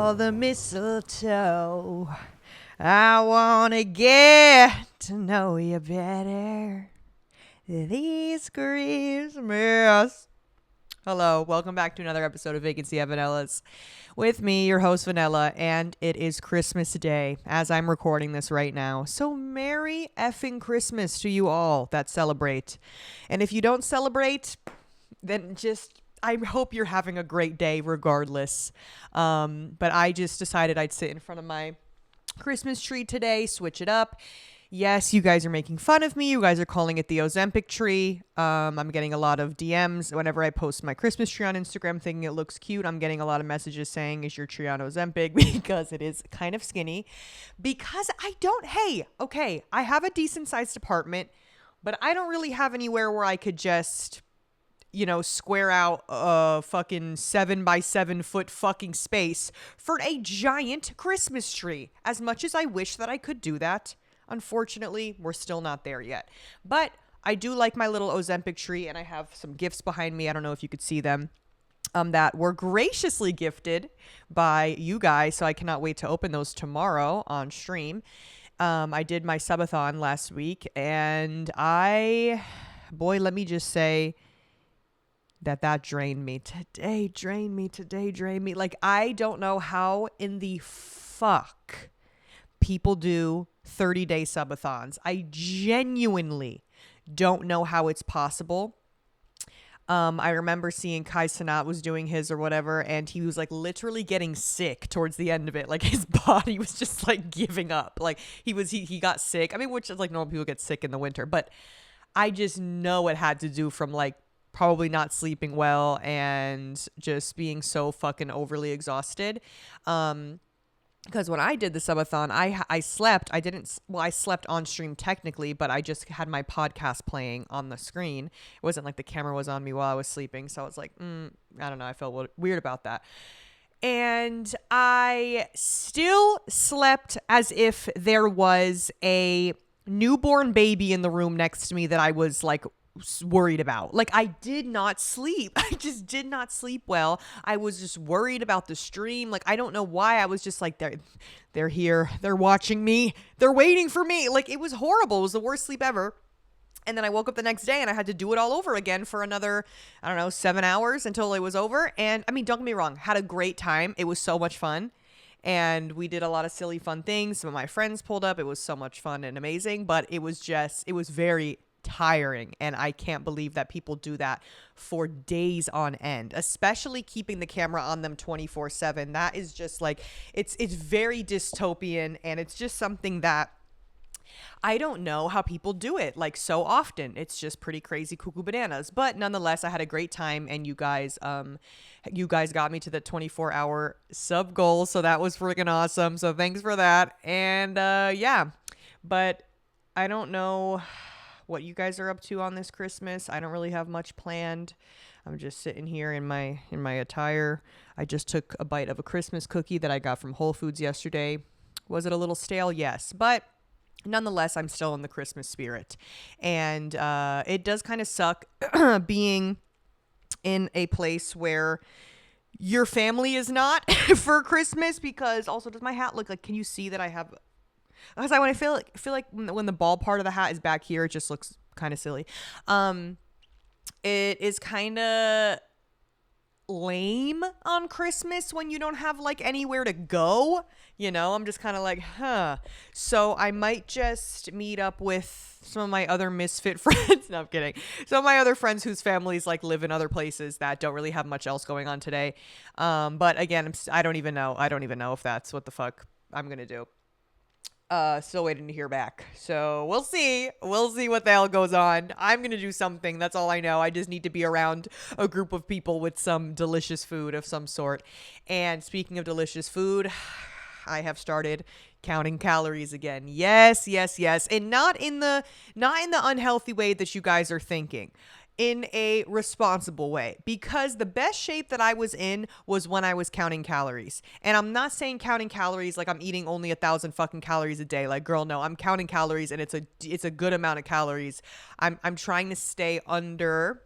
all the mistletoe. I wanna get to know you better this Christmas. Hello, welcome back to another episode of Vacancy at Vanilla's with me, your host Vanilla, and it is Christmas Day as I'm recording this right now. So Merry effing Christmas to you all that celebrate. And if you don't celebrate, then just I hope you're having a great day regardless. But I just decided I'd sit in front of my Christmas tree today, switch it up. Yes, you guys are making fun of me. You guys are calling it the Ozempic tree. I'm getting a lot of DMs whenever I post my Christmas tree on Instagram thinking it looks cute. I'm getting a lot of messages saying, is your tree on Ozempic? Because it is kind of skinny. Because I have a decent sized apartment, but I don't really have anywhere where I could just, square out a fucking 7x7 foot fucking space for a giant Christmas tree. As much as I wish that I could do that, unfortunately, we're still not there yet. But I do like my little Ozempic tree, and I have some gifts behind me. I don't know if you could see them. That were graciously gifted by you guys, so I cannot wait to open those tomorrow on stream. I did my Subathon last week, and let me just say that drained me. Today drained me. Like, I don't know how in the fuck people do 30-day subathons. I genuinely don't know how it's possible. I remember seeing Kai Sanat was doing his or whatever, and he was like literally getting sick towards the end of it. Like, his body was just like giving up. Like, he got sick. I mean, which is like normal people get sick in the winter, but I just know it had to do from like probably not sleeping well and just being so fucking overly exhausted. Because when I did the subathon, I slept. I slept on stream technically, but I just had my podcast playing on the screen. It wasn't like the camera was on me while I was sleeping. So I was like, I don't know. I felt weird about that. And I still slept as if there was a newborn baby in the room next to me that I was like worried about. Like, I did not sleep. I just did not sleep well. I was just worried about the stream. Like, I don't know why. I was just like, they're here. They're watching me. They're waiting for me. Like, it was horrible. It was the worst sleep ever. And then I woke up the next day and I had to do it all over again for another, 7 hours until it was over. And I mean, don't get me wrong, had a great time. It was so much fun. And we did a lot of silly, fun things. Some of my friends pulled up. It was so much fun and amazing. But it was very tiring, and I can't believe that people do that for days on end, especially keeping the camera on them 24/7. That is just like, it's very dystopian, and it's just something that I don't know how people do it like so often. It's just pretty crazy cuckoo bananas. But nonetheless, I had a great time, and you guys got me to the 24-hour sub goal, so that was freaking awesome. So thanks for that. And but I don't know what you guys are up to on this Christmas. I don't really have much planned. I'm just sitting here in my attire. I just took a bite of a Christmas cookie that I got from Whole Foods yesterday. Was it a little stale? Yes, but nonetheless, I'm still in the Christmas spirit. And it does kind of suck being in a place where your family is not for Christmas, because also, does my hat look like, can you see that I have, because I feel like when the ball part of the hat is back here, it just looks kind of silly. It is kind of lame on Christmas when you don't have like anywhere to go. I'm just kind of like, So I might just meet up with some of my other misfit friends. No, I'm kidding. Some of my other friends whose families like live in other places that don't really have much else going on today. But again, I don't even know if that's what the fuck I'm gonna do. Still waiting to hear back. So we'll see what the hell goes on. I'm going to do something. That's all I know. I just need to be around a group of people with some delicious food of some sort. And speaking of delicious food, I have started counting calories again. Yes. And not in the unhealthy way that you guys are thinking. In a responsible way, because the best shape that I was in was when I was counting calories. And I'm not saying counting calories like I'm eating only 1,000 fucking calories a day. Like, girl, no, I'm counting calories, and it's a good amount of calories. I'm trying to stay under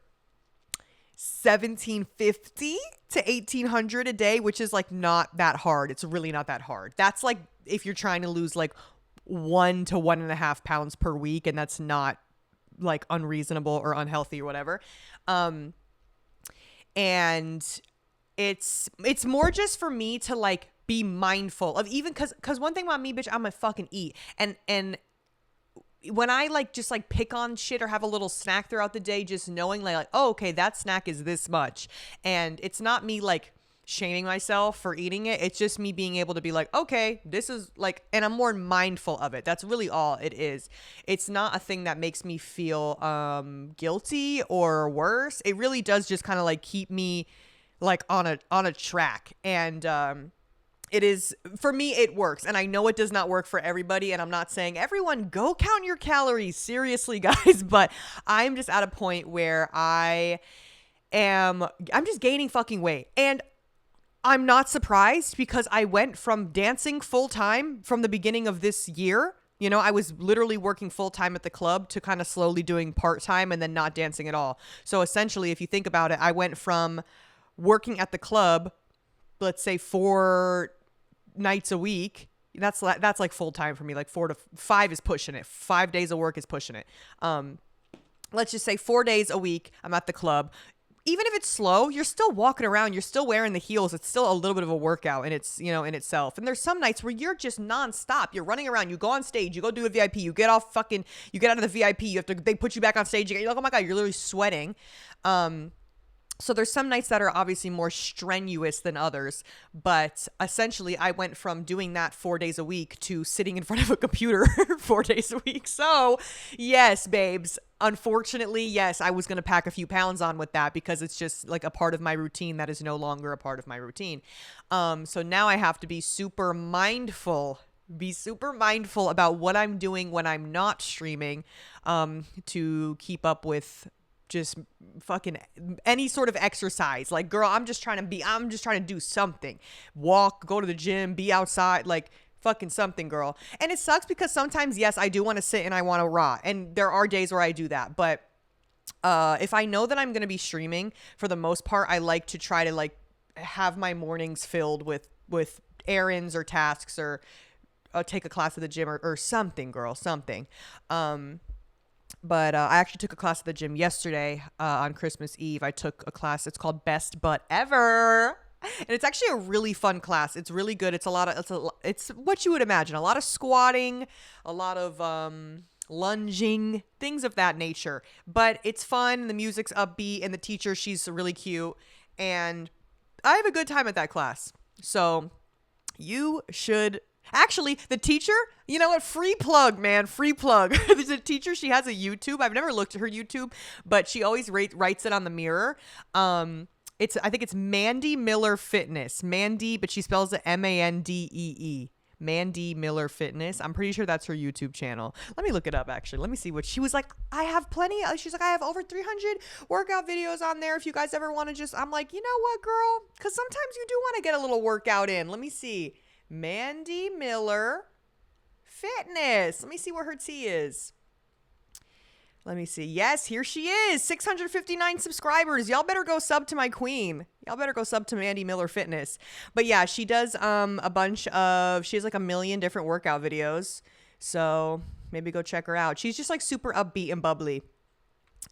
1750 to 1800 a day, which is like not that hard. It's really not that hard. That's like if you're trying to lose like 1 to 1.5 pounds per week, and that's not like unreasonable or unhealthy or whatever. And it's more just for me to like be mindful of, even because one thing about me, bitch, I'm a fucking eat. And when I like just like pick on shit or have a little snack throughout the day, just knowing like, oh, okay, that snack is this much. And it's not me like shaming myself for eating it. It's just me being able to be like, okay, this is like, and I'm more mindful of it. That's really all it is. It's not a thing that makes me feel guilty or worse. It really does just kind of like keep me like on a track. And it is, for me, it works. And I know it does not work for everybody. And I'm not saying everyone go count your calories. Seriously, guys. But I'm just at a point where I'm just gaining fucking weight. And I'm not surprised, because I went from dancing full time from the beginning of this year. You know, I was literally working full time at the club to kind of slowly doing part time and then not dancing at all. So essentially, if you think about it, I went from working at the club, let's say 4 nights a week. That's like full time for me. Like 4 to 5 is pushing it. 5 days of work is pushing it. Let's just say 4 days a week I'm at the club. Even if it's slow, you're still walking around, you're still wearing the heels. It's still a little bit of a workout in its, you know, in itself. And there's some nights where you're just nonstop. You're running around, you go on stage, you go do a VIP, you get out of the VIP, they put you back on stage again. You're like, oh my God, you're literally sweating. So there's some nights that are obviously more strenuous than others, but essentially I went from doing that 4 days a week to sitting in front of a computer 4 days a week. So yes, babes, unfortunately, yes, I was going to pack a few pounds on with that, because it's just like a part of my routine that is no longer a part of my routine. So now I have to be super mindful about what I'm doing when I'm not streaming, to keep up with just fucking any sort of exercise. Like, girl, I'm just trying to do something. Walk, go to the gym, be outside, like fucking something, girl. And it sucks because sometimes, yes, I do want to sit and I want to rot. And there are days where I do that. But if I know that I'm going to be streaming, for the most part, I like to try to like have my mornings filled with errands or tasks, or take a class at the gym or something, girl, something. But I actually took a class at the gym yesterday on Christmas Eve. I took a class. It's called Best Butt Ever. And it's actually a really fun class. It's really good. It's what you would imagine. A lot of squatting, a lot of lunging, things of that nature. But it's fun. The music's upbeat, and the teacher, she's really cute. And I have a good time at that class. So you should. Actually, the teacher, you know what? Free plug, man. Free plug. There's a teacher. She has a YouTube. I've never looked at her YouTube, but she always writes it on the mirror. I think it's Mandy Miller Fitness. Mandy, but she spells it Mandee. Mandy Miller Fitness. I'm pretty sure that's her YouTube channel. Let me look it up, actually. Let me see what she was like. She's like, I have over 300 workout videos on there. If you guys ever want to just, I'm like, you know what, girl? Because sometimes you do want to get a little workout in. Let me see. Mandy Miller Fitness. Let me see where her tea is. Let me see. Yes, here she is. 659 subscribers. Y'all better go sub to my queen. Y'all better go sub to Mandy Miller Fitness. But yeah, she does she has like 1 million different workout videos. So maybe go check her out. She's just like super upbeat and bubbly.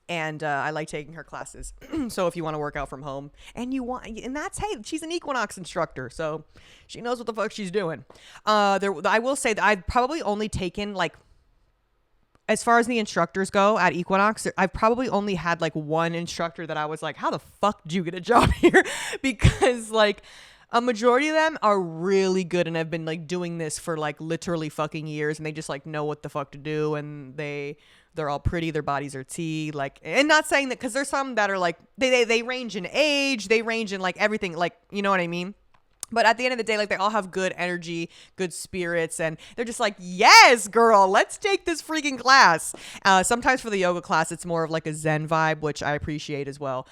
And I like taking her classes. So if you want to work out from home hey, she's an Equinox instructor, so she knows what the fuck she's doing. I will say that I've probably only taken, like, as far as the instructors go at Equinox, I've probably only had like one instructor that I was like, how the fuck did you get a job here? Because like a majority of them are really good and have been like doing this for like literally fucking years, and they just like know what the fuck to do, and they're all pretty, their bodies are tea, like, and not saying that, because there's some that are like they range in age, they range in like everything, like, you know what I mean? But at the end of the day, like, they all have good energy, good spirits, and they're just like, yes, girl, let's take this freaking class. Sometimes for the yoga class, it's more of like a Zen vibe, which I appreciate as well.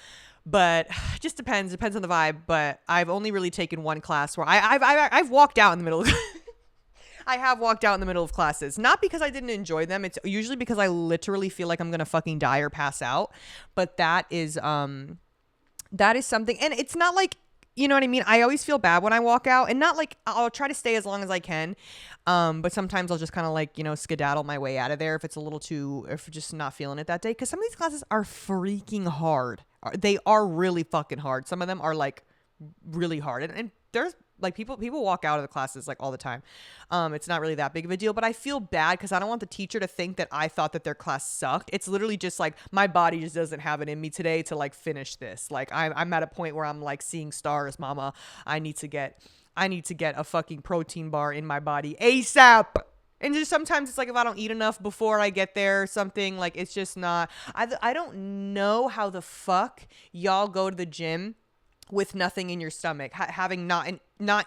But it just depends on the vibe. But I've only really taken one class where I've walked out in the middle of I have walked out in the middle of classes, not because I didn't enjoy them. It's usually because I literally feel like I'm going to fucking die or pass out. But that is, That is something. And it's not like, you know what I mean? I always feel bad when I walk out, and not like I'll try to stay as long as I can. But sometimes I'll just kind of like, skedaddle my way out of there if it's a little too, if just not feeling it that day. Cause some of these classes are freaking hard. They are really fucking hard. Some of them are like really hard. And there's like people walk out of the classes like all the time. It's not really that big of a deal, but I feel bad because I don't want the teacher to think that I thought that their class sucked. It's literally just like my body just doesn't have it in me today to like finish this. Like I'm at a point where I'm like seeing stars, mama. I need to get a fucking protein bar in my body ASAP. And just sometimes it's like if I don't eat enough before I get there or something, like it's just not. I don't know how the fuck y'all go to the gym with nothing in your stomach, having not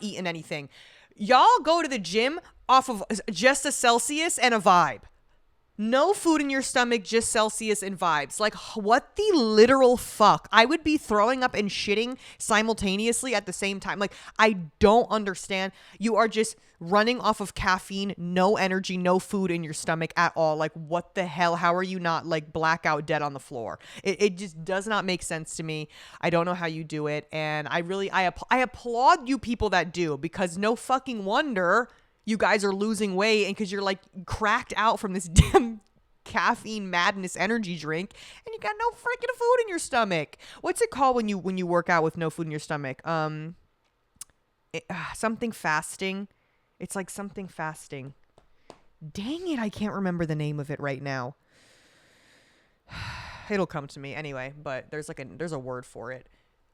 eaten anything. Y'all go to the gym off of just a Celsius and a vibe. No food in your stomach, just Celsius and vibes. Like, what the literal fuck? I would be throwing up and shitting simultaneously at the same time. Like, I don't understand. You are just running off of caffeine, no energy, no food in your stomach at all. Like, what the hell? How are you not, like, blackout dead on the floor? It just does not make sense to me. I don't know how you do it. And I applaud you people that do, because no fucking wonder you guys are losing weight, and because you're like cracked out from this damn caffeine madness energy drink, and you got no freaking food in your stomach. What's it called when you work out with no food in your stomach? Something fasting. It's like something fasting. Dang it, I can't remember the name of it right now. It'll come to me anyway, but there's a word for it.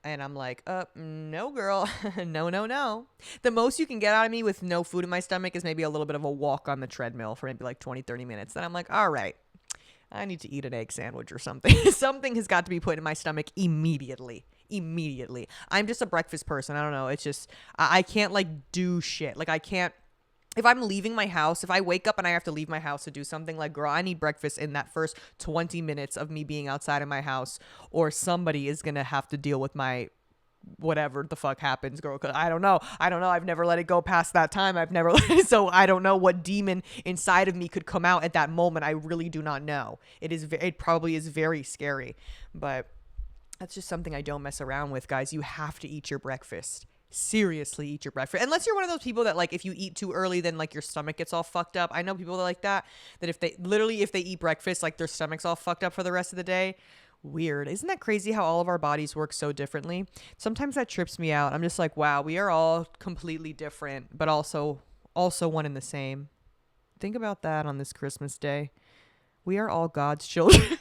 And I'm like, no, girl. No. The most you can get out of me with no food in my stomach is maybe a little bit of a walk on the treadmill for maybe like 20, 30 minutes. Then I'm like, all right, I need to eat an egg sandwich or something. Something has got to be put in my stomach immediately. I'm just a breakfast person. I don't know. It's just, I can't like do shit. Like I can't. If I'm leaving my house, if I wake up and I have to leave my house to do something, like, girl, I need breakfast in that first 20 minutes of me being outside of my house, or somebody is going to have to deal with my whatever the fuck happens, girl. Cause I don't know. I've never let it go past that time. So I don't know what demon inside of me could come out at that moment. I really do not know. It probably is very scary, but that's just something I don't mess around with, guys. You have to eat your breakfast. Seriously, eat your breakfast. Unless you're one of those people that like if you eat too early, then like your stomach gets all fucked up. I know people that like that if they eat breakfast, like their stomach's all fucked up for the rest of the day. Weird. Isn't that crazy how all of our bodies work so differently? Sometimes that trips me out. I'm just like, wow, we are all completely different, but also one and the same. Think about that on this Christmas day. We are all God's children.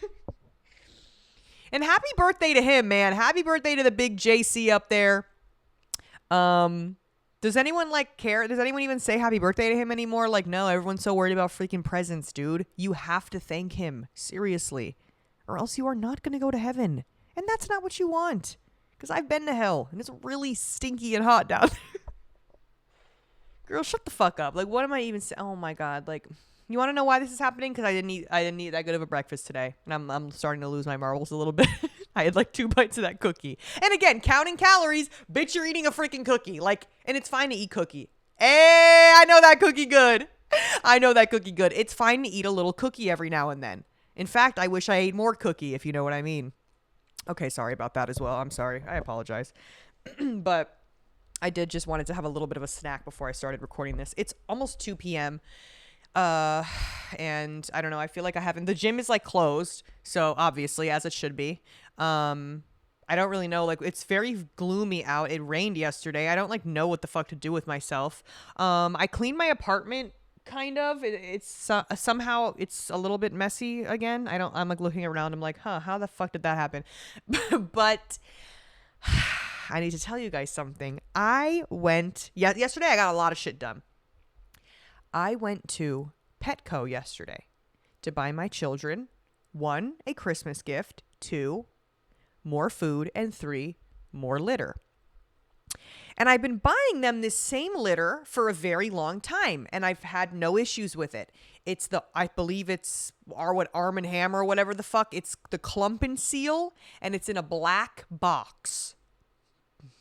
And happy birthday to him, man. Happy birthday to the big JC up there. Does anyone like care? Does anyone even say happy birthday to him anymore? Like, no, everyone's so worried about freaking presents, dude. You have to thank him. Seriously. Or else you are not going to go to heaven. And that's not what you want. Because I've been to hell, and it's really stinky and hot down there. Girl, shut the fuck up. Like, what am I even saying? Oh my God. Like, you want to know why this is happening? Because I didn't eat that good of a breakfast today. And I'm starting to lose my marbles a little bit. I had like 2 bites of that cookie. And again, counting calories, bitch, you're eating a freaking cookie. Like, and it's fine to eat cookie. Hey, I know that cookie good. It's fine to eat a little cookie every now and then. In fact, I wish I ate more cookie, if you know what I mean. Okay, sorry about that as well. I'm sorry. I apologize. But I did just wanted to have a little bit of a snack before I started recording this. It's almost 2 p.m. And I don't know. I feel like the gym is like closed. So obviously, as it should be. I don't really know. Like, it's very gloomy out. It rained yesterday. I don't like know what the fuck to do with myself. I cleaned my apartment. Kind of. It's somehow it's a little bit messy again. I'm like looking around. I'm like, how the fuck did that happen? But I need to tell you guys something. Yesterday I got a lot of shit done. I went to Petco yesterday to buy my children 1, a Christmas gift, 2, more food, and 3, more litter. And I've been buying them this same litter for a very long time, and I've had no issues with it. I believe it's Arm & Hammer or whatever the fuck. It's the Clump and Seal, and it's in a black box.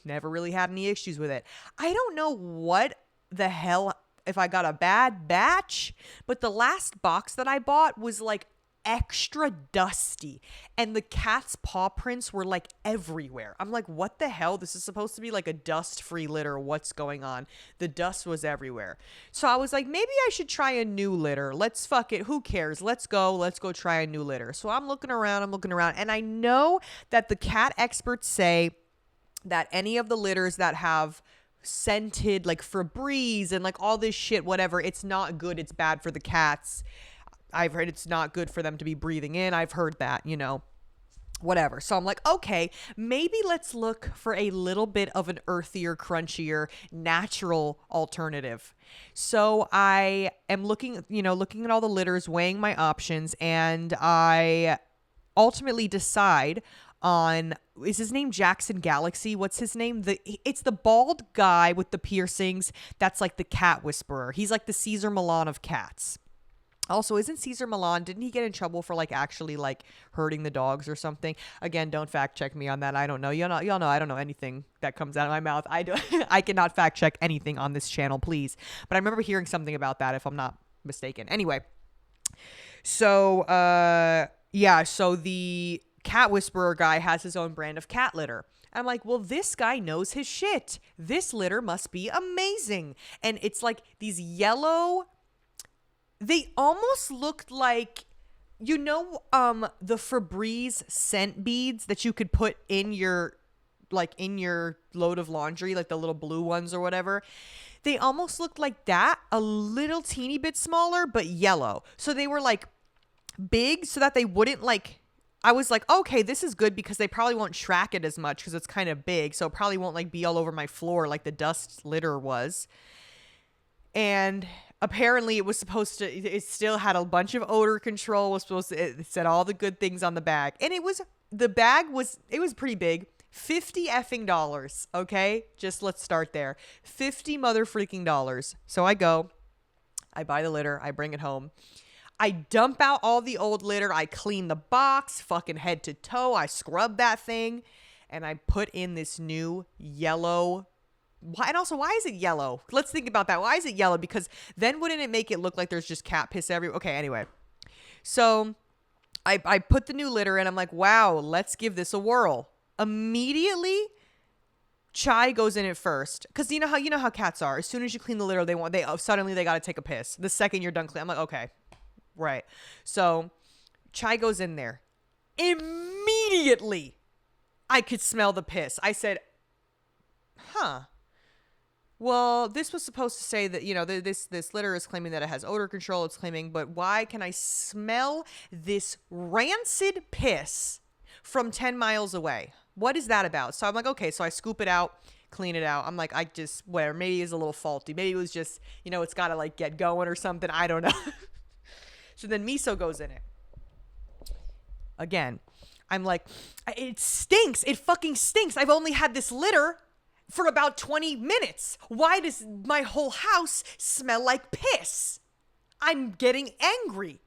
Never really had any issues with it. I don't know what the hell, if I got a bad batch, but the last box that I bought was like extra dusty, and the cat's paw prints were like everywhere. I'm like, what the hell? This is supposed to be like a dust-free litter. What's going on? The dust was everywhere. So I was like, maybe I should try a new litter. Let's fuck it. Who cares? Let's go try a new litter. So I'm looking around, and I know that the cat experts say that any of the litters that have scented like Febreze and like all this shit, whatever, it's not good. It's bad for the cats. I've heard it's not good for them to be breathing in. I've heard that, whatever. So I'm like, okay, maybe let's look for a little bit of an earthier, crunchier, natural alternative. So I am looking at all the litters, weighing my options, and I ultimately decide on, is his name Jackson Galaxy? What's his name? It's the bald guy with the piercings that's like the cat whisperer. He's like the Caesar Milan of cats. Also, isn't Caesar Milan, didn't he get in trouble for like actually like hurting the dogs or something? Again, don't fact check me on that. I don't know. Y'all know I don't know anything that comes out of my mouth. I cannot fact check anything on this channel, please. But I remember hearing something about that, if I'm not mistaken. Anyway, so so the cat whisperer guy has his own brand of cat litter. I'm like, well, this guy knows his shit. This litter must be amazing. And it's like these yellow, they almost looked like, the Febreze scent beads that you could put in your load of laundry, like the little blue ones or whatever. They almost looked like that, a little teeny bit smaller, but yellow. So they were like big so that they wouldn't like, I was like, okay, this is good because they probably won't track it as much because it's kind of big. So it probably won't like be all over my floor like the dust litter was. And apparently it still had a bunch of odor control, it said all the good things on the bag. And it was pretty big. $50 effing dollars. Okay. Just let's start there. $50 mother freaking dollars. So I buy the litter. I bring it home. I dump out all the old litter. I clean the box, fucking head to toe. I scrub that thing and I put in this new yellow. And also, why is it yellow? Let's think about that. Why is it yellow? Because then wouldn't it make it look like there's just cat piss everywhere? Okay, anyway. So I put the new litter in. I'm like, wow, let's give this a whirl. Immediately, Chai goes in it first. Because you know how cats are. As soon as you clean the litter, suddenly they got to take a piss. The second you're done cleaning, I'm like, okay, right. So Chai goes in there. Immediately, I could smell the piss. I said, huh. Well, this was supposed to say that, this litter is claiming that it has odor control. It's claiming, but why can I smell this rancid piss from 10 miles away? What is that about? So I'm like, okay, so I scoop it out, clean it out. I'm like, maybe it's a little faulty. Maybe it was just, it's got to like get going or something. I don't know. So then miso goes in it. Again, I'm like, it stinks. It fucking stinks. I've only had this litter for about 20 minutes. Why does my whole house smell like piss? I'm getting angry.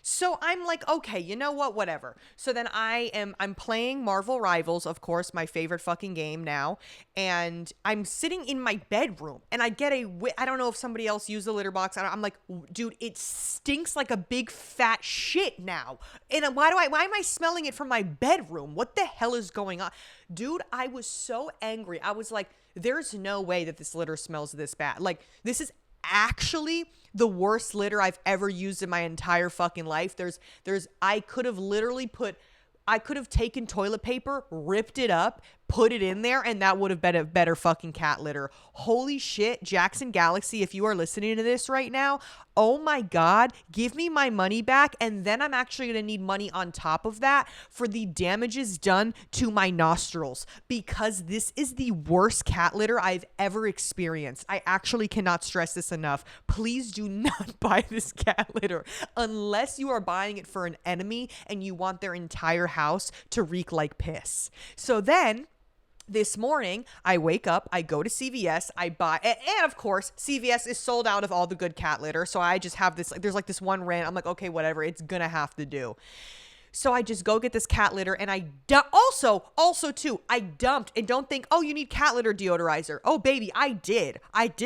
So I'm like, okay, you know what? Whatever. So then I'm playing Marvel Rivals, of course, my favorite fucking game now. And I'm sitting in my bedroom and I get I don't know if somebody else used the litter box. I'm like, dude, it stinks like a big fat shit now. And why am I smelling it from my bedroom? What the hell is going on? Dude, I was so angry. I was like, there's no way that this litter smells this bad. Like, this is actually the worst litter I've ever used in my entire fucking life. I could have taken toilet paper, ripped it up, put it in there, and that would have been a better fucking cat litter. Holy shit, Jackson Galaxy, if you are listening to this right now, oh my God, give me my money back, and then I'm actually going to need money on top of that for the damages done to my nostrils, because this is the worst cat litter I've ever experienced. I actually cannot stress this enough. Please do not buy this cat litter unless you are buying it for an enemy and you want their entire house to reek like piss. So then, this morning, I wake up, I go to CVS, I buy, and of course, CVS is sold out of all the good cat litter. So I just have this, there's like this one rant. I'm like, okay, whatever, it's gonna have to do. So I just go get this cat litter, and I also too, I dumped, and don't think, oh, you need cat litter deodorizer. Oh, baby, I did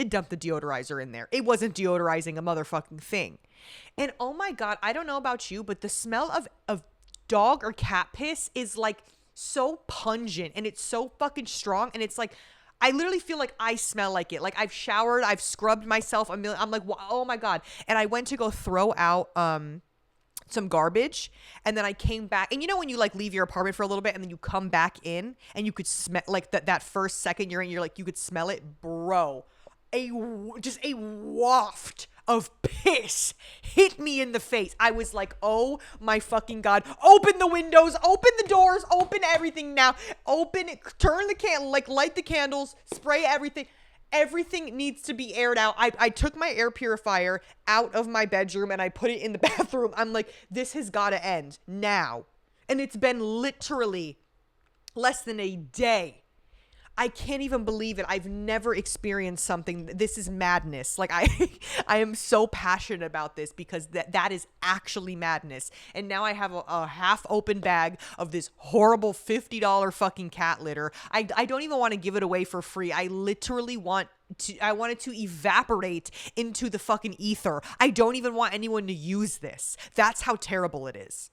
dump the deodorizer in there. It wasn't deodorizing a motherfucking thing. And oh my God, I don't know about you, but the smell of dog or cat piss is like so pungent and it's so fucking strong. And it's like, I literally feel like I smell like it. Like I've showered, I've scrubbed myself a million. I'm like, oh my God. And I went to go throw out, some garbage, and then I came back, and you know when you like leave your apartment for a little bit and then you come back in and you could smell like that first second you're in, you're like, you could smell it, bro. Just a waft of piss hit me in the face. I was like, oh my fucking God, open the windows, open the doors, open everything now, open it, turn the candle, like light the candles, spray everything. Everything needs to be aired out. I took my air purifier out of my bedroom and I put it in the bathroom. I'm like, this has got to end now. And it's been literally less than a day. I can't even believe it. I've never experienced something. This is madness. Like I am so passionate about this because that is actually madness. And now I have a half open bag of this horrible $50 fucking cat litter. I don't even want to give it away for free. I literally want it to evaporate into the fucking ether. I don't even want anyone to use this. That's how terrible it is.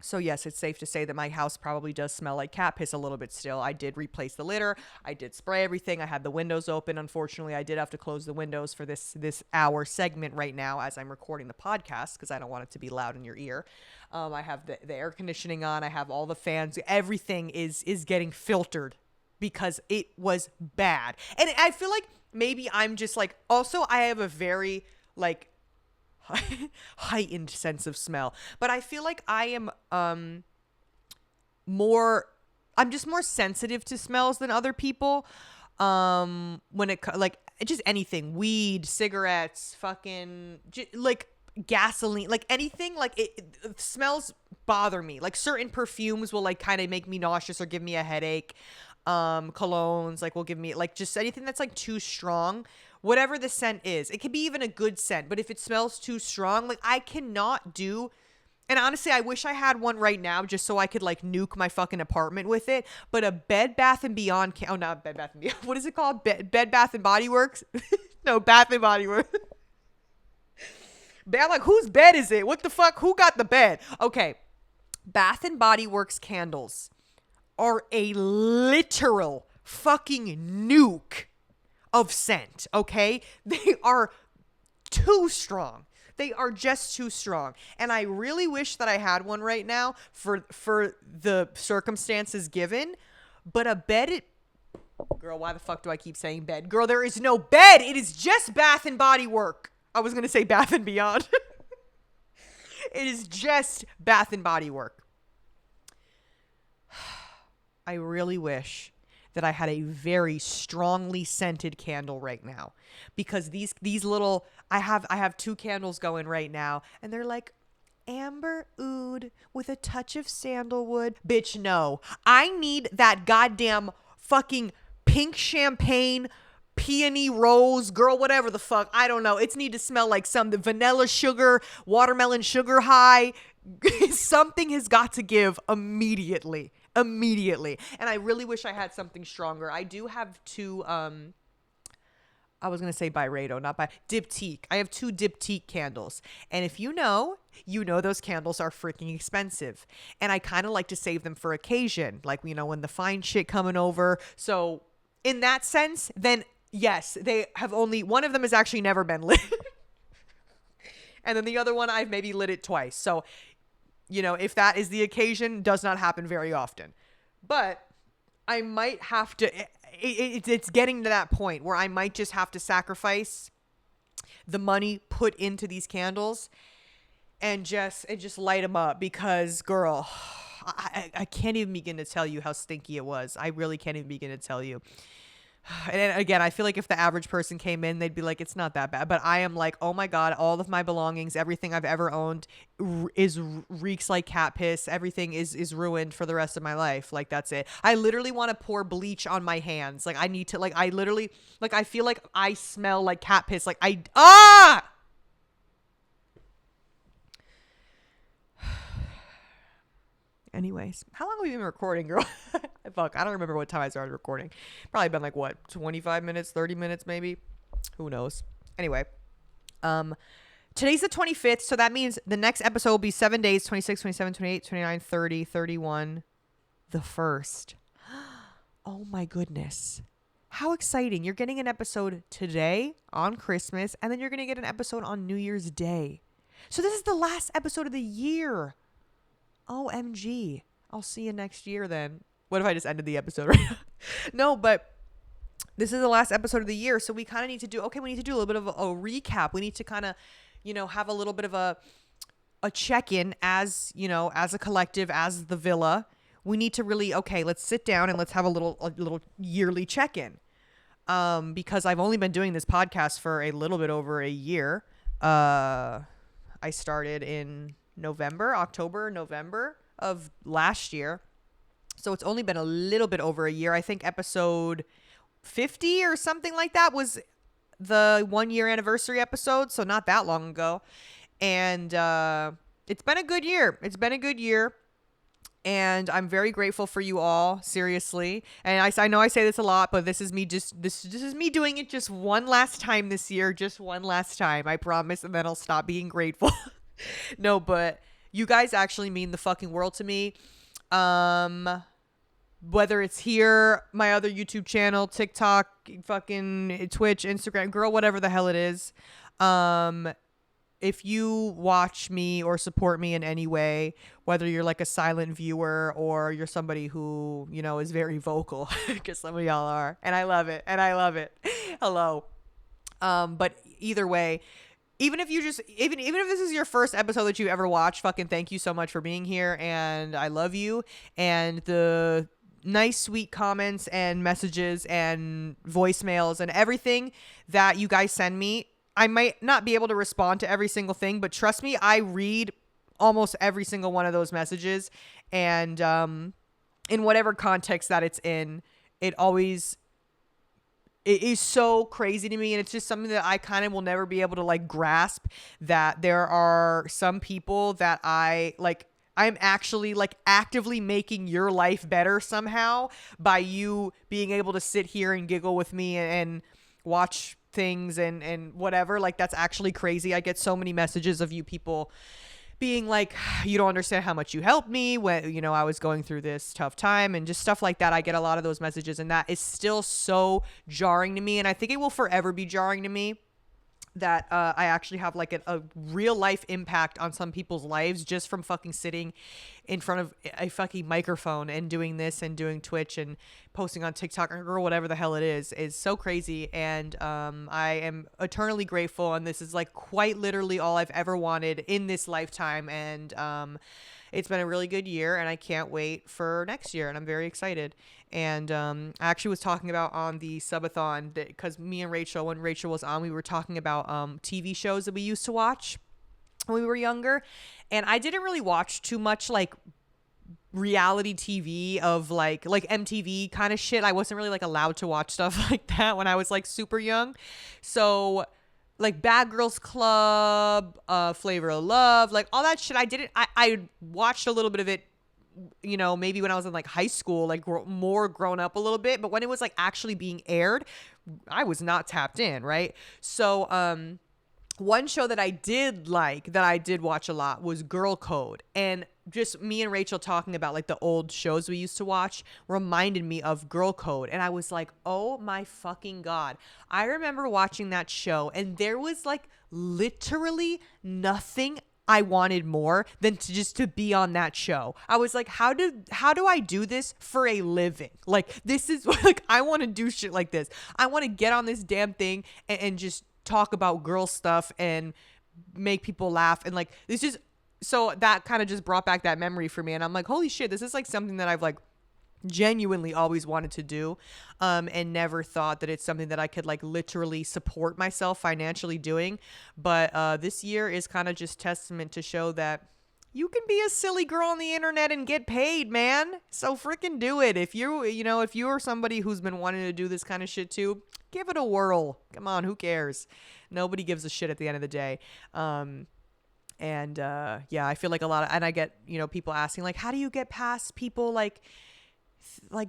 So yes, it's safe to say that my house probably does smell like cat piss a little bit still. I did replace the litter. I did spray everything. I had the windows open. Unfortunately, I did have to close the windows for this hour segment right now as I'm recording the podcast because I don't want it to be loud in your ear. I have the air conditioning on. I have all the fans. Everything is getting filtered because it was bad. And I feel like maybe I'm just like, also I have a very like heightened sense of smell, but I feel like I am I'm just more sensitive to smells than other people. When it like just anything, weed, cigarettes, fucking like gasoline, like anything, like it smells bother me. Like certain perfumes will like kind of make me nauseous or give me a headache. Colognes like will give me like just anything that's like too strong. Whatever the scent is, it could be even a good scent, but if it smells too strong, like I cannot do. And honestly, I wish I had one right now just so I could like nuke my fucking apartment with it. But a Bed Bath and Beyond, oh, not Bed Bath and Beyond. What is it called? Bed Bath and Body Works? No, Bath and Body Works. I'm like, whose bed is it? What the fuck? Who got the bed? Okay, Bath and Body Works candles are a literal fucking nuke of scent, okay? They are too strong. They are just too strong. And I really wish that I had one right now for the circumstances given. But a bed, girl, why the fuck do I keep saying bed? Girl, there is no bed. It is just Bath and Body Work. I was going to say Bath and Beyond. It is just Bath and Body Work. I really wish that I had a very strongly scented candle right now, because these little, I have two candles going right now and they're like amber oud with a touch of sandalwood. Bitch, no. I need that goddamn fucking pink champagne, peony rose, girl, whatever the fuck. I don't know. It's need to smell like some vanilla sugar, watermelon sugar high. Something has got to give immediately. And I really wish I had something stronger. I do have two, I was going to say Byredo, not by Diptyque. I have two Diptyque candles. And if you know those candles are freaking expensive. And I kind of like to save them for occasion. Like, you know, when the fine shit coming over. So in that sense, then yes, they have only, one of them has actually never been lit. And then the other one, I've maybe lit it twice. So, you know, if that is the occasion, does not happen very often. But I might have to, it's getting to that point where I might just have to sacrifice the money put into these candles and just light them up, because, girl, I can't even begin to tell you how stinky it was. I really can't even begin to tell you. And again, I feel like if the average person came in, they'd be like, it's not that bad. But I am like, oh my God, all of my belongings, everything I've ever owned reeks like cat piss. Everything is ruined for the rest of my life. Like, that's it. I literally want to pour bleach on my hands. Like, I need to, like, I literally, like, I feel like I smell like cat piss. Like, Anyways, how long have we been recording, girl? Fuck, I don't remember what time I started recording. Probably been like, what, 25 minutes, 30 minutes maybe? Who knows? Anyway, today's the 25th, so that means the next episode will be 7 days, 26, 27, 28, 29, 30, 31, the 1st. Oh my goodness. How exciting. You're getting an episode today on Christmas, and then you're going to get an episode on New Year's Day. So this is the last episode of the year. OMG. I'll see you next year then. What if I just ended the episode right now? No, but this is the last episode of the year, so we kind of need to do, we need to do a little bit of a recap. We need to kind of, have a little bit of a check-in as, as a collective, as the villa. We need to really, let's sit down and let's have a little yearly check-in. Because I've only been doing this podcast for a little bit over a year. I started in October, November of last year. So it's only been a little bit over a year. I think episode 50 or something like that was the 1-year anniversary episode. So not that long ago. And it's been a good year. And I'm very grateful for you all, seriously. And I know I say this a lot, but this is me this is me doing it just one last time this year, just one last time, I promise, and then I'll stop being grateful. No, but you guys actually mean the fucking world to me. Whether it's here, my other YouTube channel, TikTok, fucking Twitch, Instagram, girl, whatever the hell it is. If you watch me or support me in any way, whether you're like a silent viewer or you're somebody who, is very vocal, because some of y'all are, and I love it. Hello. But either way, even if if this is your first episode that you ever watched, fucking thank you so much for being here. And I love you. And the nice, sweet comments and messages and voicemails and everything that you guys send me, I might not be able to respond to every single thing, but trust me, I read almost every single one of those messages. And in whatever context that it's in, it is so crazy to me. And it's just something that I kind of will never be able to like grasp, that there are some people that I'm actually like actively making your life better somehow by you being able to sit here and giggle with me and watch things and whatever. Like, that's actually crazy. I get so many messages of you people being like, you don't understand how much you helped me when, I was going through this tough time, and just stuff like that. I get a lot of those messages, and that is still so jarring to me. And I think it will forever be jarring to me that I actually have like a real life impact on some people's lives just from fucking sitting in front of a fucking microphone and doing this and doing Twitch and posting on TikTok or whatever the hell it is so crazy. And I am eternally grateful. And this is like quite literally all I've ever wanted in this lifetime. And it's been a really good year, and I can't wait for next year. And I'm very excited. And I actually was talking about on the Subathon, because me and Rachel, when Rachel was on, we were talking about TV shows that we used to watch when we were younger. And I didn't really watch too much like reality TV of like MTV kind of shit. I wasn't really like allowed to watch stuff like that when I was like super young. So like Bad Girls Club, Flavor of Love, like all that shit. I watched a little bit of it, maybe when I was in like high school, like more grown up a little bit. But when it was like actually being aired, I was not tapped in, right? So one show that I did watch a lot was Girl Code. And just me and Rachel talking about like the old shows we used to watch reminded me of Girl Code. And I was like, oh my fucking God. I remember watching that show, and there was like literally nothing I wanted more than to be on that show. I was like, how do I do this for a living? Like, this is like, I want to do shit like this. I want to get on this damn thing and just talk about girl stuff and make people laugh. And like, this just, so that kind of just brought back that memory for me. And I'm like, holy shit, this is like something that I've like genuinely always wanted to do, and never thought that it's something that I could like literally support myself financially doing. But this year is kind of just testament to show that you can be a silly girl on the internet and get paid, man. So freaking do it. If if you're somebody who's been wanting to do this kind of shit too, give it a whirl. Come on, who cares? Nobody gives a shit at the end of the day. Yeah, I feel like a lot of, and I get, people asking like, how do you get past people like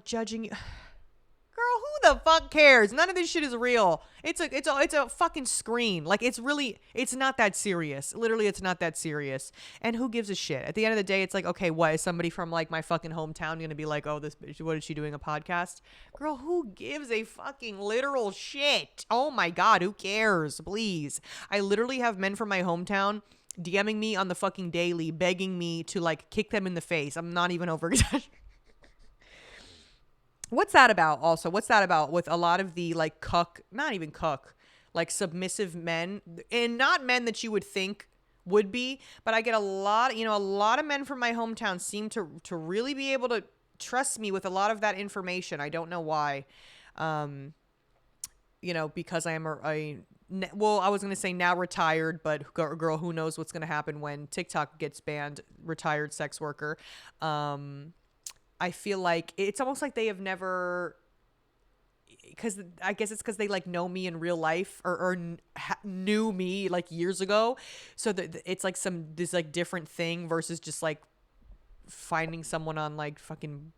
judging you? Girl, who the fuck cares? None of this shit is real. It's a fucking screen. Like, it's not that serious. Literally, it's not that serious. And who gives a shit? At the end of the day, it's like, okay, what is somebody from like my fucking hometown gonna be like, oh, this bitch, what is she doing, a podcast? Girl, who gives a fucking literal shit? Oh my God, who cares? Please. I literally have men from my hometown DMing me on the fucking daily, begging me to like kick them in the face. I'm not even over exaggerating. What's that about also? What's that about with a lot of the like not even like submissive men, and not men that you would think would be, but I get a lot of men from my hometown seem to really be able to trust me with a lot of that information. I don't know why. Because I am I was going to say now retired, but girl, who knows what's going to happen when TikTok gets banned, retired sex worker. I feel like it's almost like they have never, because I guess it's because they like know me in real life or knew me like years ago. So it's like this like different thing versus just like finding someone on like fucking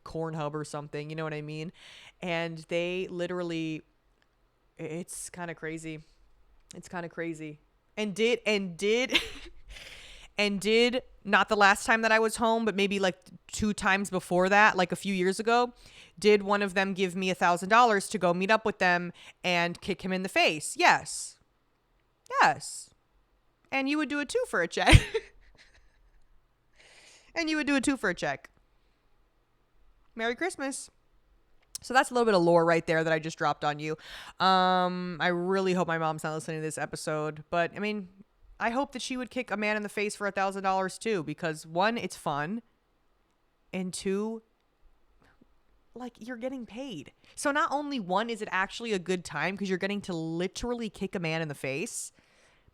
Pornhub or something. You know what I mean? And they literally, it's kind of crazy. It's kind of crazy. And did and did not the last time that I was home, but maybe like 2 times before that, like a few years ago, did one of them give me $1,000 to go meet up with them and kick him in the face? Yes. And you would do it too for a check. Merry Christmas. So that's a little bit of lore right there that I just dropped on you. I really hope my mom's not listening to this episode, but I mean, I hope that she would kick a man in the face for $1,000 too, because 1, it's fun, and 2, like, you're getting paid. So not only 1, is it actually a good time because you're getting to literally kick a man in the face,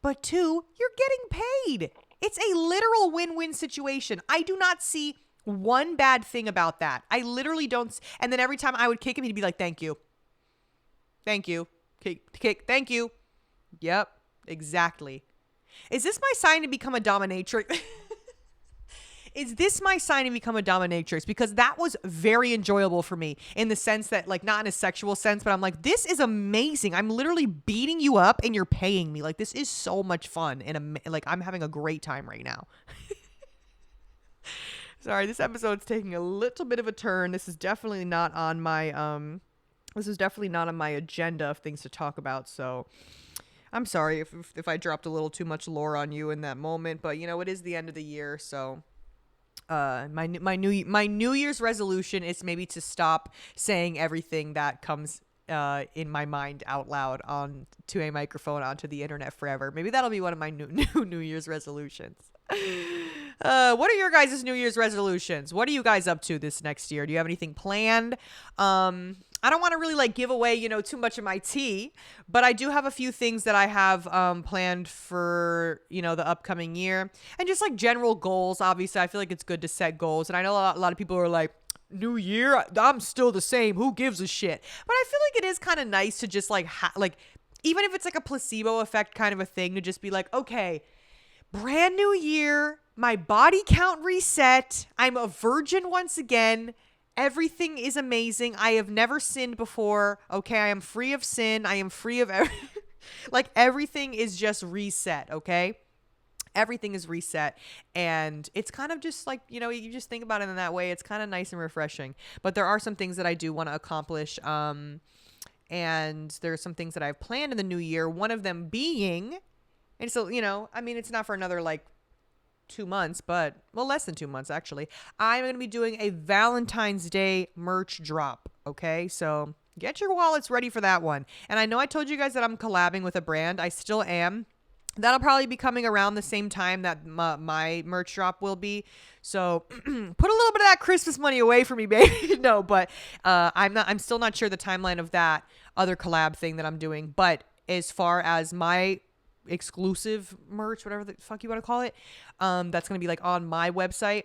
but 2, you're getting paid. It's a literal win-win situation. I do not see one bad thing about that. I literally don't. And then every time I would kick him, he'd be like, thank you. Thank you. Kick. Thank you. Yep, exactly. Is this my sign to become a dominatrix? Is this my sign to become a dominatrix? Because that was very enjoyable for me in the sense that, like, not in a sexual sense, but I'm like, this is amazing. I'm literally beating you up and you're paying me. Like, this is so much fun. And like, I'm having a great time right now. Sorry, this episode's taking a little bit of a turn. This is definitely not on my agenda of things to talk about. So I'm sorry if I dropped a little too much lore on you in that moment, but it is the end of the year, so my New Year's resolution is maybe to stop saying everything that comes in my mind out loud onto a microphone onto the internet forever. Maybe that'll be one of my New Year's resolutions. What are your guys' New Year's resolutions? What are you guys up to this next year? Do you have anything planned? I don't want to really like give away, too much of my tea, but I do have a few things that I have planned for, the upcoming year, and just like general goals. Obviously, I feel like it's good to set goals, and I know a lot of people are like, New Year, I'm still the same. Who gives a shit? But I feel like it is kind of nice to just like even if it's like a placebo effect kind of a thing, to just be like, okay, brand new year, my body count reset. I'm a virgin once again. Everything is amazing. I have never sinned before. Okay, I am free of sin. I am free of like everything is just reset, okay? Everything is reset, and it's kind of just like, you just think about it in that way. It's kind of nice and refreshing. But there are some things that I do want to accomplish, and there are some things that I've planned in the new year. One of them being, and so, I mean, it's not for another like 2 months, but less than 2 months actually. I'm going to be doing a Valentine's Day merch drop. Okay, so get your wallets ready for that one. And I know I told you guys that I'm collabing with a brand. I still am. That'll probably be coming around the same time that my merch drop will be. So put a little bit of that Christmas money away for me, baby. No, but I'm still not sure the timeline of that other collab thing that I'm doing. But as far as my exclusive merch, whatever the fuck you want to call it, that's going to be like on my website.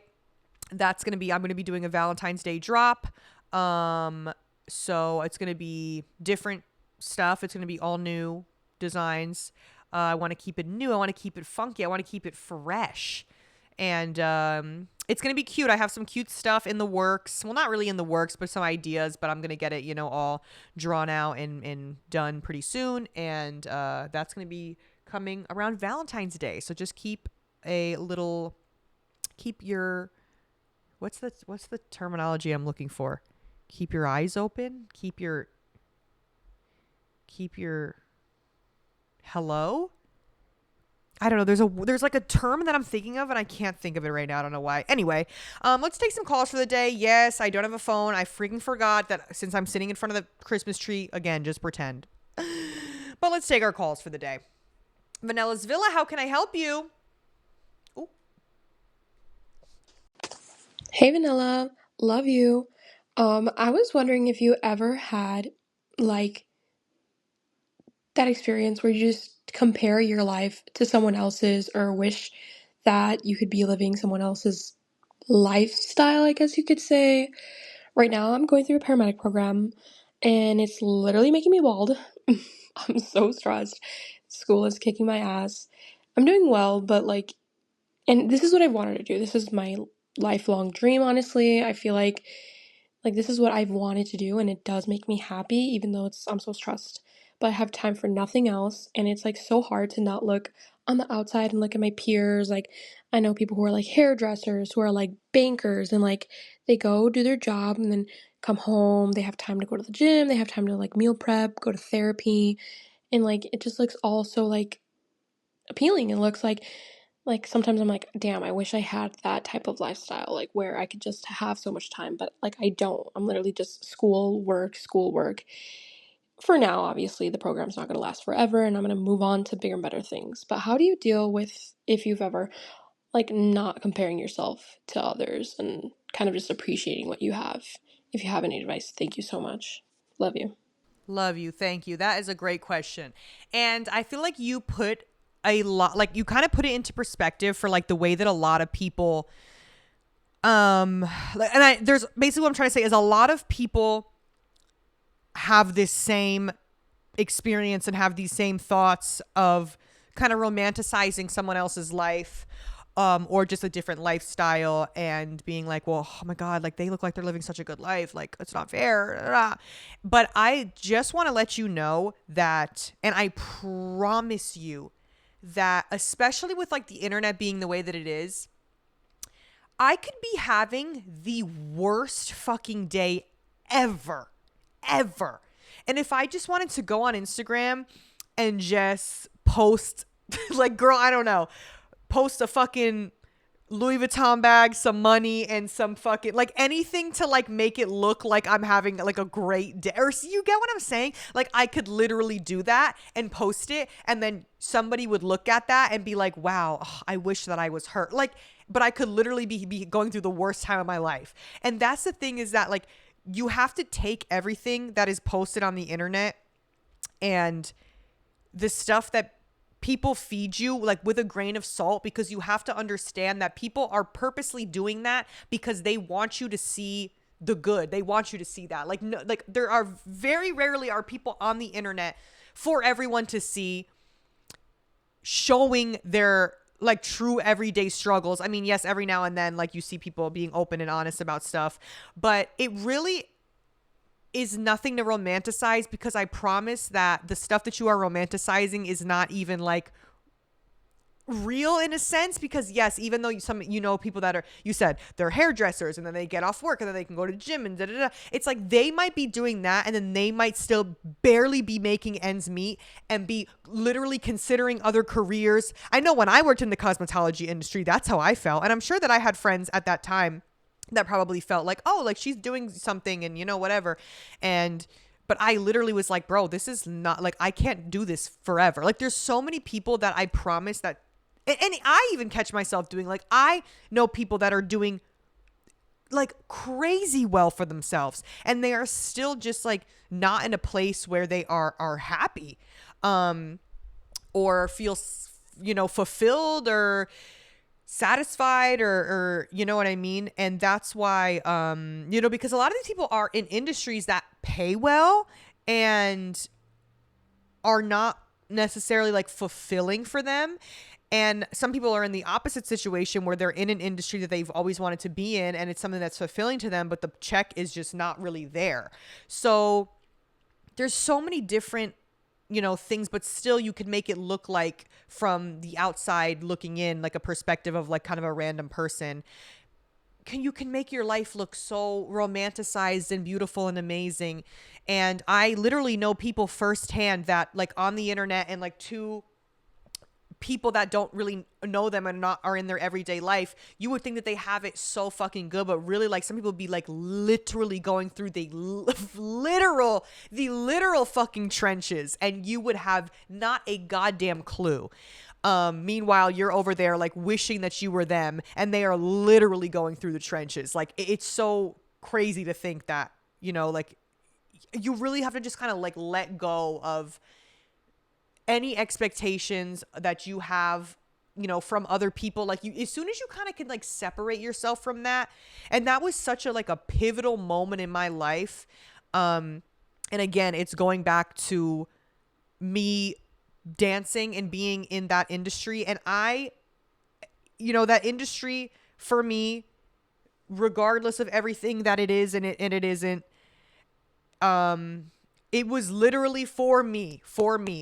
I'm going to be doing a Valentine's Day drop. So it's going to be different stuff. It's going to be all new designs. I want to keep it new. I want to keep it funky. I want to keep it fresh. and it's going to be cute. I have some cute stuff in the works. Well, not really in the works, but some ideas, but I'm going to get it, all drawn out and done pretty soon. And that's going to be coming around Valentine's Day. So just keep your, what's the terminology I'm looking for? Keep your eyes open. Keep your hello. I don't know. There's like a term that I'm thinking of and I can't think of it right now. I don't know why. Anyway, let's take some calls for the day. Yes, I don't have a phone. I freaking forgot that since I'm sitting in front of the Christmas tree. Again, just pretend. But let's take our calls for the day. Vanilla's Villa, how can I help you? Ooh. Hey Vanilla, love you. I was wondering if you ever had like that experience where you just compare your life to someone else's or wish that you could be living someone else's lifestyle, I guess you could say. Right now, I'm going through a paramedic program and it's literally making me bald. I'm so stressed. School is kicking my ass. I'm doing well, but and this is what I've wanted to do. This is my lifelong dream, honestly. I feel like this is what I've wanted to do and it does make me happy even though I'm so stressed. But I have time for nothing else and it's like so hard to not look on the outside and look at my peers. Like I know people who are like hairdressers, who are like bankers and like they go do their job and then come home, they have time to go to the gym, they have time to like meal prep, go to therapy, and like it just looks all so like appealing. It looks like sometimes I'm like, damn, I wish I had that type of lifestyle, like where I could just have so much time, but like I don't. I'm literally just school, work, school, work. For now, obviously, the program's not going to last forever and I'm going to move on to bigger and better things. But how do you deal with if you've ever like not comparing yourself to others and kind of just appreciating what you have? If you have any advice, thank you so much. Love you. Love you. Thank you. That is a great question. And I feel like you put a lot, like you kind of put it into perspective for like the way that a lot of people, there's basically what I'm trying to say is a lot of people have this same experience and have these same thoughts of kind of romanticizing someone else's life, or just a different lifestyle and being like, well, oh my God, like they look like they're living such a good life. Like it's not fair. But I just want to let you know that, and I promise you that, especially with like the internet being the way that it is, I could be having the worst fucking day ever, ever. And if I just wanted to go on Instagram and just post, like, girl, I don't know, post a fucking Louis Vuitton bag, some money, and some fucking, like, anything to, like, make it look like I'm having, like, a great day. Or you get what I'm saying? Like, I could literally do that and post it, and then somebody would look at that and be like, wow, I wish that I was her. Like, but I could literally be going through the worst time of my life. And that's the thing, is that, like, you have to take everything that is posted on the internet and the stuff that people feed you, like, with a grain of salt, because you have to understand that people are purposely doing that because they want you to see the good. They want you to see that. Like, no, like there are very rarely are people on the internet for everyone to see showing their like true everyday struggles. I mean, yes, every now and then, like, you see people being open and honest about stuff, but it really is nothing to romanticize, because I promise that the stuff that you are romanticizing is not even like real in a sense. Because yes, even though people that are, you said they're hairdressers and then they get off work and then they can go to the gym and it's like they might be doing that and then they might still barely be making ends meet and be literally considering other careers. I know when I worked in the cosmetology industry, that's how I felt, and I'm sure that I had friends at that time that probably felt like, oh, like she's doing something and whatever. But I literally was like, bro, this is not, like, I can't do this forever. Like, there's so many people that I promise that, and I even catch myself doing, like, I know people that are doing like crazy well for themselves and they are still just like not in a place where they are happy, or feel, fulfilled or satisfied, or you know what I mean? And that's why, because a lot of these people are in industries that pay well and are not necessarily like fulfilling for them. And some people are in the opposite situation where they're in an industry that they've always wanted to be in, and it's something that's fulfilling to them, but the check is just not really there. So there's so many different, things, but still you could make it look like from the outside looking in, like a perspective of like kind of a random person. You can make your life look so romanticized and beautiful and amazing. And I literally know people firsthand that like on the internet and like two people that don't really know them and not are in their everyday life, you would think that they have it so fucking good, but really like some people be like literally going through the literal fucking trenches, and you would have not a goddamn clue. Meanwhile, you're over there like wishing that you were them, and they are literally going through the trenches. Like it's so crazy to think that, like you really have to just kind of like let go of any expectations that you have, from other people. Like you, as soon as you kind of can like separate yourself from that. And that was such a, like a pivotal moment in my life. And again, it's going back to me dancing and being in that industry. And that industry for me, regardless of everything that it is and it isn't, it was literally for me.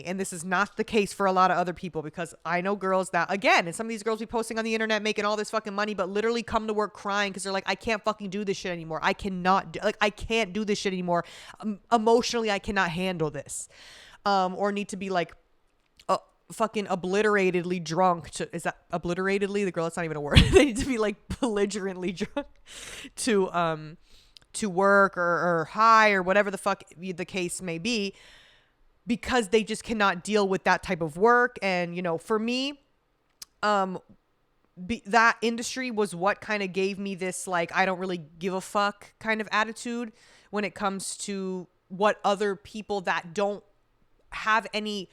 And this is not the case for a lot of other people, because I know girls that, again, and some of these girls be posting on the internet making all this fucking money, but literally come to work crying because they're like, I can't fucking do this shit anymore. I can't do this shit anymore. Emotionally, I cannot handle this. Or need to be like, fucking obliteratedly drunk is that obliteratedly the girl? That's not even a word. They need to be like belligerently drunk to work or high or whatever the fuck the case may be, because they just cannot deal with that type of work. And for me, that industry was what kind of gave me this like I don't really give a fuck kind of attitude when it comes to what other people that don't have any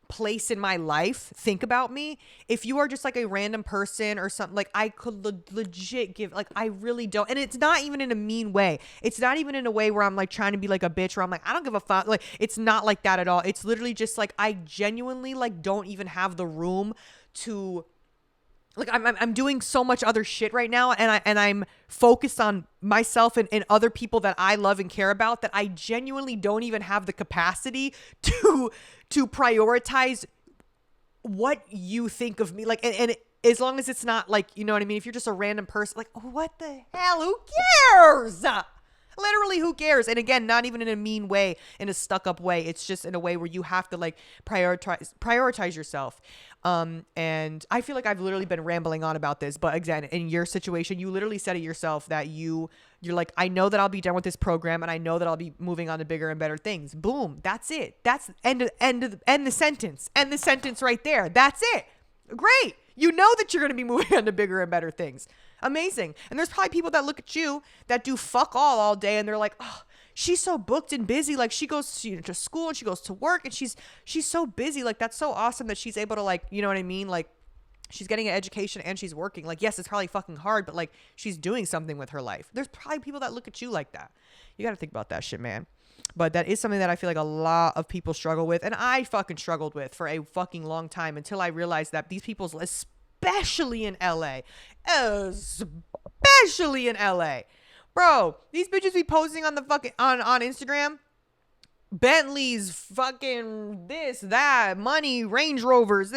place in my life think about me. If you are just like a random person or something, like I could legit give, like I really don't. And it's not even in a mean way. It's not even in a way where I'm like trying to be like a bitch, where I'm like, I don't give a fuck. Like it's not like that at all. It's literally just like I genuinely like don't even have the room to, like I'm doing so much other shit right now, and I'm focused on myself and other people that I love and care about, that I genuinely don't even have the capacity to prioritize what you think of me. Like and as long as it's not like, you know what I mean, if you're just a random person, like what the hell, who cares? Literally, who cares? And again, not even in a mean way, in a stuck-up way. It's just in a way where you have to like prioritize yourself. And I feel like I've literally been rambling on about this, but again, in your situation, you literally said it yourself that you're like, I know that I'll be done with this program, and I know that I'll be moving on to bigger and better things. Boom, that's it. That's end the sentence. End the sentence right there. That's it. Great. You know that you're going to be moving on to bigger and better things. Amazing. And there's probably people that look at you that do fuck all day, and they're like, oh, she's so booked and busy. Like she goes to school and she goes to work, and she's so busy. Like that's so awesome that she's able to, like, you know what I mean? Like she's getting an education and she's working. Like, yes, it's probably fucking hard, but like she's doing something with her life. There's probably people that look at you like that. You got to think about that shit, man. But that is something that I feel like a lot of people struggle with. And I fucking struggled with for a fucking long time, until I realized that these people, especially in LA, bro, these bitches be posting on the fucking on Instagram, Bentleys, fucking this, that, money, Range Rovers.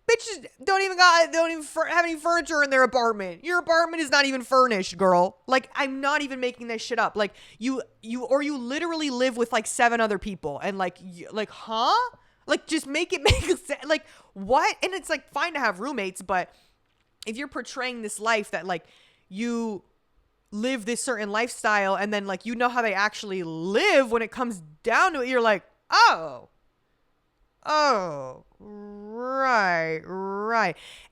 Bitches don't even have any furniture in their apartment. Your apartment is not even furnished, girl. Like, I'm not even making this shit up. Like, you literally live with like 7 other people, and like, huh? Like, just make sense. Like, what? And it's like fine to have roommates, but if you're portraying this life that like you live this certain lifestyle, and then like you know how they actually live when it comes down to it, you're like, oh, right.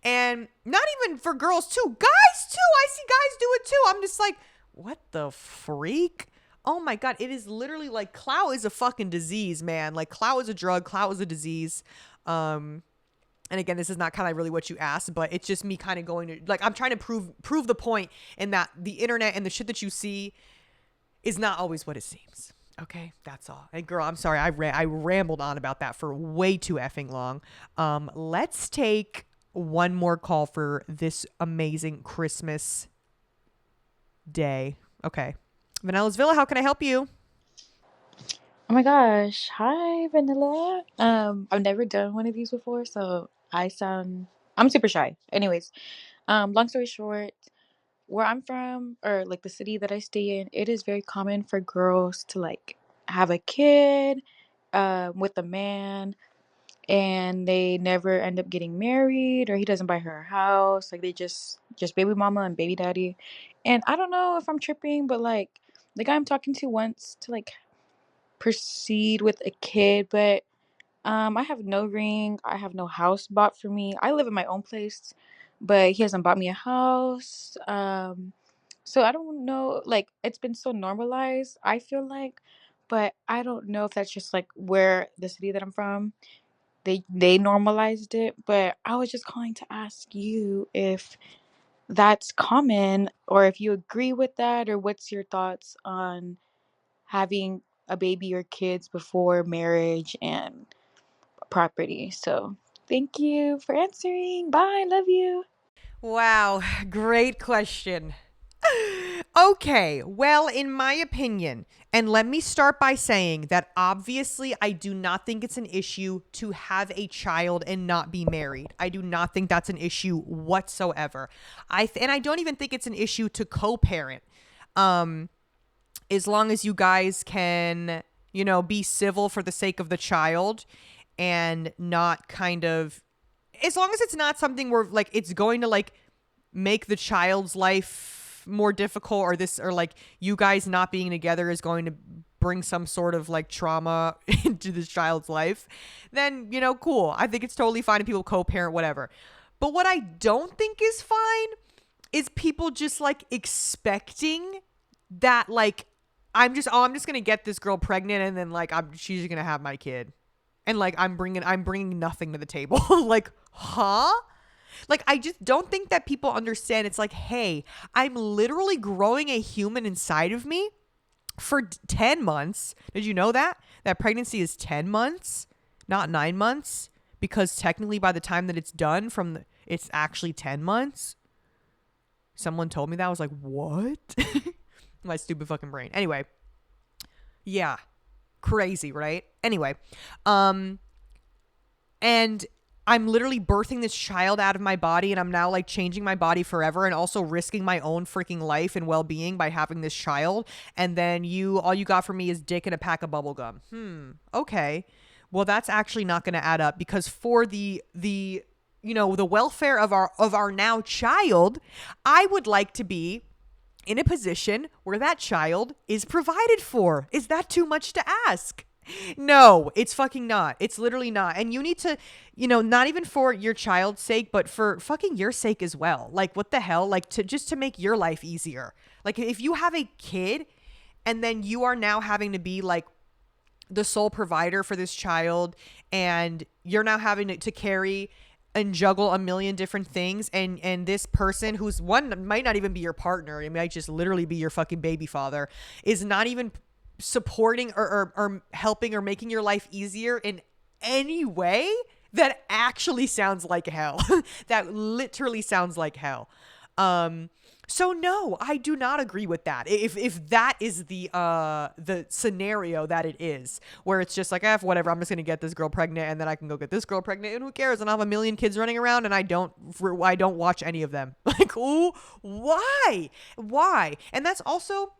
And not even for girls too, guys too. I see guys do it too. I'm just like, what the freak? Oh my God. It is literally like clout is a fucking disease, man. Like clout is a drug. Clout is a disease. And again, this is not kind of really what you asked, but it's just me kind of going to, like, I'm trying to prove the point in that the internet and the shit that you see is not always what it seems. Okay, that's all. And girl, I'm sorry, I rambled on about that for way too effing long. Let's take one more call for this amazing Christmas day. Okay, Vanilla's Villa, how can I help you? Oh my gosh. Hi, Vanilla. I've never done one of these before, so I'm super shy. Anyways, long story short, where I'm from, or like the city that I stay in, it is very common for girls to like have a kid with a man, and they never end up getting married, or he doesn't buy her a house. Like they just baby mama and baby daddy. And I don't know if I'm tripping, but like the guy I'm talking to wants to like proceed with a kid, but I have no ring. I have no house bought for me. I live in my own place, but he hasn't bought me a house. So I don't know. Like it's been so normalized, I feel like, but I don't know if that's just like where the city that I'm from, they normalized it. But I was just calling to ask you if that's common or if you agree with that, or what's your thoughts on having a baby or kids before marriage and property. So thank you for answering. Bye. Love you. Wow, great question. Okay, well, in my opinion, and let me start by saying that obviously I do not think it's an issue to have a child and not be married. I do not think that's an issue whatsoever. And I don't even think it's an issue to co-parent. Um as long as you guys can, be civil for the sake of the child and not kind of, as long as it's not something where like it's going to like make the child's life more difficult, or this, or like you guys not being together is going to bring some sort of like trauma into this child's life, then cool. I think it's totally fine if people co-parent, whatever. But what I don't think is fine is people just like expecting that, like, I'm just gonna get this girl pregnant and then like she's gonna have my kid, and like I'm bringing nothing to the table. Like, huh? Like, I just don't think that people understand. It's like, hey, I'm literally growing a human inside of me for 10 months. Did you know that pregnancy is 10 months, not 9 months? Because technically by the time that it's done it's actually 10 months. Someone told me that. I was like, what? My stupid fucking brain. Anyway, yeah, crazy, right? Anyway, and I'm literally birthing this child out of my body, and I'm now like changing my body forever and also risking my own freaking life and well-being by having this child. And then all you got for me is dick and a pack of bubble gum. Okay. Well, that's actually not going to add up, because for the welfare of our now child, I would like to be in a position where that child is provided for. Is that too much to ask? No, it's fucking not. It's literally not. And you need to, not even for your child's sake, but for fucking your sake as well. Like, what the hell? Like, to make your life easier. Like, if you have a kid and then you are now having to be like the sole provider for this child, and you're now having to carry and juggle a million different things, and this person, who's one, might not even be your partner, it might just literally be your fucking baby father, is not even supporting or helping or making your life easier in any way, that actually sounds like hell. That literally sounds like hell. So no, I do not agree with that. If that is the scenario that it is, where it's just like, whatever, I'm just gonna get this girl pregnant and then I can go get this girl pregnant and who cares? And I'll have a million kids running around and I don't watch any of them. Like, ooh, why? And that's also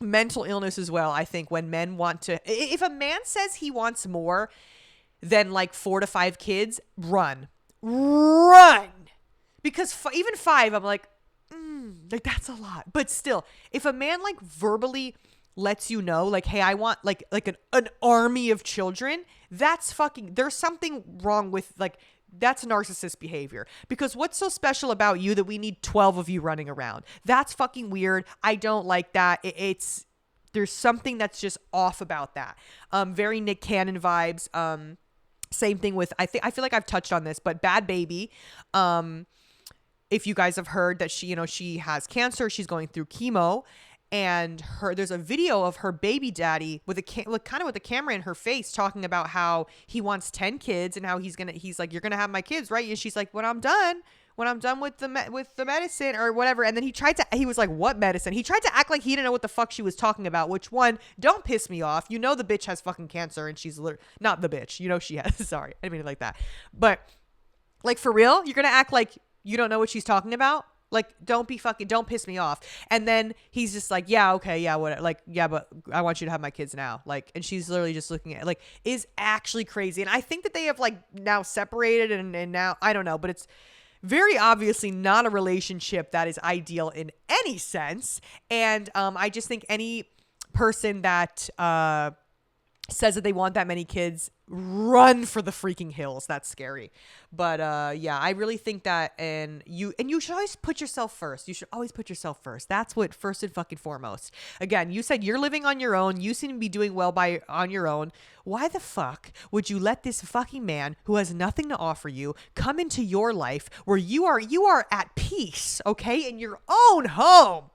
mental illness as well. I think when men want to, if a man says he wants more than like 4 to 5 kids, run, because even 5, I'm like, that's a lot. But still, if a man like verbally lets you know, like, hey, I want like an army of children, that's fucking, there's something wrong with, like, that's narcissist behavior. Because what's so special about you that we need 12 of you running around? That's fucking weird. I don't like that. It's there's something that's just off about that. Very Nick Cannon vibes. Same thing with, I feel like I've touched on this, but Bad Baby. If you guys have heard that she has cancer, she's going through chemo, and there's a video of her baby daddy with kind of with the camera in her face talking about how he wants 10 kids and how he's like, you're gonna have my kids, right? And she's like, when I'm done with the medicine or whatever. And then he was like, what medicine? He tried to act like he didn't know what the fuck she was talking about, which, one, don't piss me off. You know the bitch has fucking cancer, and she's not the bitch. You know she has. Sorry, I didn't mean it like that. But, like, for real? You're gonna act like you don't know what she's talking about? Like, don't piss me off. And then he's just like, yeah, okay, yeah, what? Like, yeah, but I want you to have my kids now. Like, and she's literally just looking at, like, is actually crazy. And I think that they have, like, now separated and now, I don't know, but it's very obviously not a relationship that is ideal in any sense. And I just think any person that says that they want that many kids, run for the freaking hills. That's scary. But yeah, I really think that, and you should always put yourself first. You should always put yourself first. That's what first and fucking foremost. Again, you said you're living on your own. You seem to be doing well on your own. Why the fuck would you let this fucking man who has nothing to offer you come into your life where you are at peace, okay, in your own home?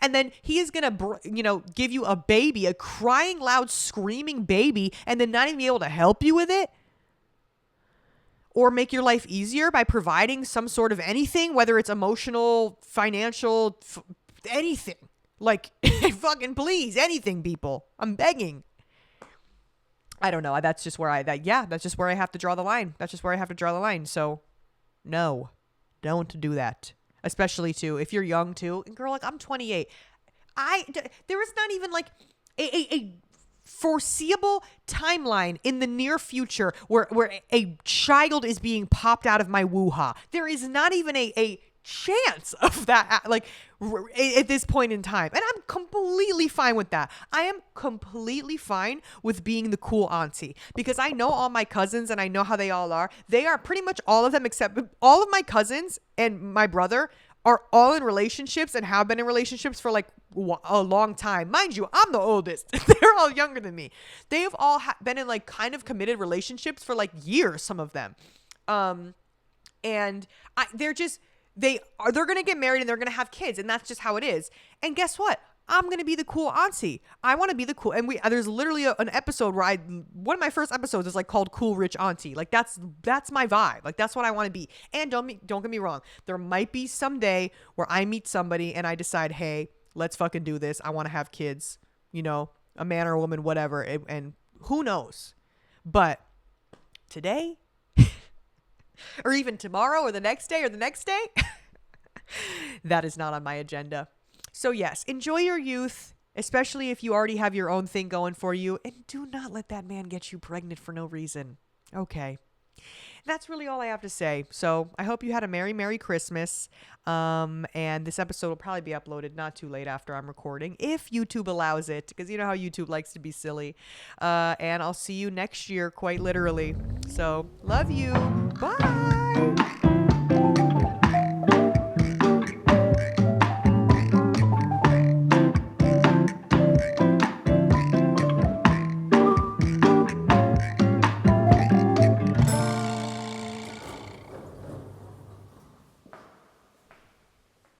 And then he is going to, give you a baby, a crying, loud, screaming baby, and then not even be able to help you with it? Or make your life easier by providing some sort of anything, whether it's emotional, financial, anything. Like, fucking please, anything, people. I'm begging. I don't know. That's just where I have to draw the line. That's just where I have to draw the line. So, no, don't do that. Especially too, if you're young too. And girl, like, I'm 28. There is not even like a foreseeable timeline in the near future where a child is being popped out of my woo-ha. There is not even a chance of that, like, at this point in time. And I'm completely fine with that. I am completely fine with being the cool auntie, because I know all my cousins and I know how they all are. They are pretty much all of them, except all of my cousins and my brother are all in relationships and have been in relationships for like a long time. Mind you, I'm the oldest. They're all younger than me. They have all been in like kind of committed relationships for like years, some of them. And they're going to get married and they're going to have kids, and that's just how it is. And guess what? I'm going to be the cool auntie. I want to be the cool. And there's literally an episode where one of my first episodes is like called Cool Rich Auntie. Like that's my vibe. Like that's what I want to be. And don't get me wrong. There might be someday where I meet somebody and I decide, hey, let's fucking do this. I want to have kids, a man or a woman, whatever. And who knows? But today, or even tomorrow or the next day, that is not on my agenda. So yes, enjoy your youth, especially if you already have your own thing going for you, and do not let that man get you pregnant for no reason. Okay. That's really all I have to say. So I hope you had a Merry Christmas. And this episode will probably be uploaded not too late after I'm recording, if YouTube allows it, because you know how YouTube likes to be silly. And I'll see you next year, quite literally. So love you. Bye.